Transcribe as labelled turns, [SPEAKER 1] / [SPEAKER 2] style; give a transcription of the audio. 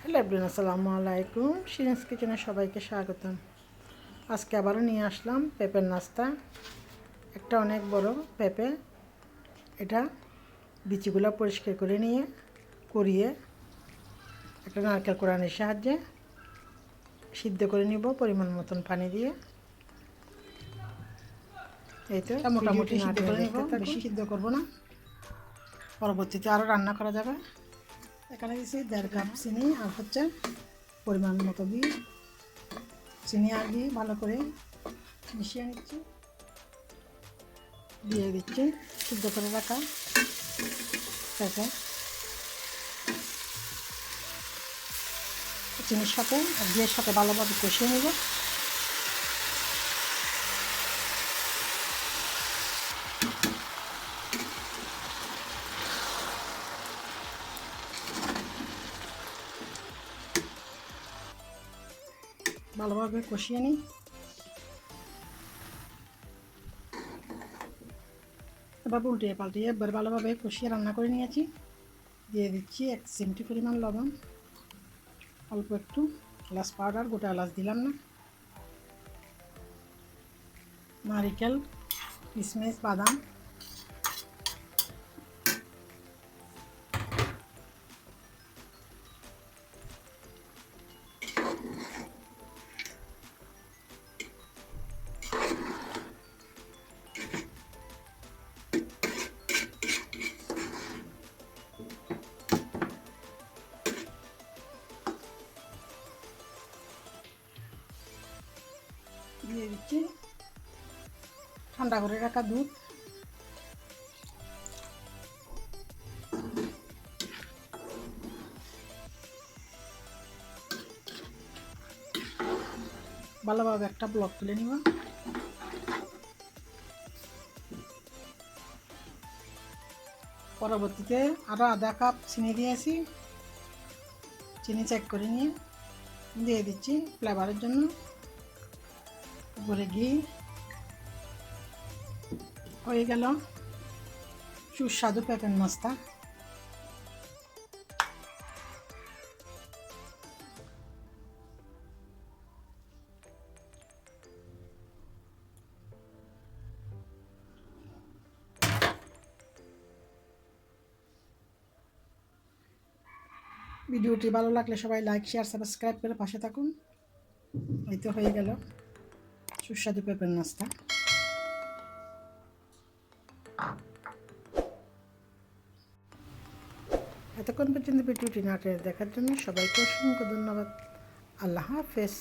[SPEAKER 1] Hello everyone, আসসালামু আলাইকুম। শিরিনস কিচেনে সবাইকে স্বাগতম। আজকে আবারও নিয়ে আসলাম পেঁপের নাস্তা। একটা অনেক বড় পেঁপে, এটা বিচিগুলো পরিষ্কার করে নিয়ে কুড়িয়ে একটা নারকেল কোড়ানির সাহায্যে সিদ্ধ করে নিব পরিমাণ মতন পানি দিয়ে। এই তো মোটামুটি সিদ্ধ করে নিব, বেশি সিদ্ধ করব না, পরবর্তীতে আরও রান্না করা যাবে। এখানে দিচ্ছি 1.5 কাপ চিনি আর হচ্ছে পরিমাণ মতো ঘি। চিনি আর ঘি ভালো করে মিশিয়ে নিচ্ছি, দিয়ে দিচ্ছি সিদ্ধ করে রাখা পেঁপে চিনির সাথে আর ঘিয়ের সাথে ভালোভাবে কষিয়ে নেব। ভালোভাবে কষিয়ে নিই। এবার উল্টিয়ে পাল্টিয়ে একবার ভালোভাবে কষিয়ে রান্না করে নিয়েছি। দিয়ে দিচ্ছি 1 চিমটি পরিমাণ লবণ, অল্প একটু এলাচ পাউডার, গোটা এলাচ দিলাম না, নারিকেল, কিশমিশ, বাদাম, দিয়ে দিচ্ছি ঠান্ডা করে রাখা দুধ, ভালোভাবে একটা ব্লক তুলে নিব। পরবর্তীতে আরও আধা কাপ চিনি দিয়েছি, চিনি চেক করে নিয়ে দিয়ে দিচ্ছি ফ্লেভারের জন্য। উপরে ঘি, হয়ে গেল সুস্বাদু পেঁপের নাস্তা। ভিডিওটি ভালো লাগলে সবাই লাইক, শেয়ার, সাবস্ক্রাইব করে পাশে থাকুন। এই তো হয়ে গেল সুস্বাদু পেঁপের নাস্তা। এতক্ষণ পর্যন্ত ভিডিওটি না টেনে দেখার জন্য সবাইকে অসংখ্য ধন্যবাদ। আল্লাহ হাফেজ।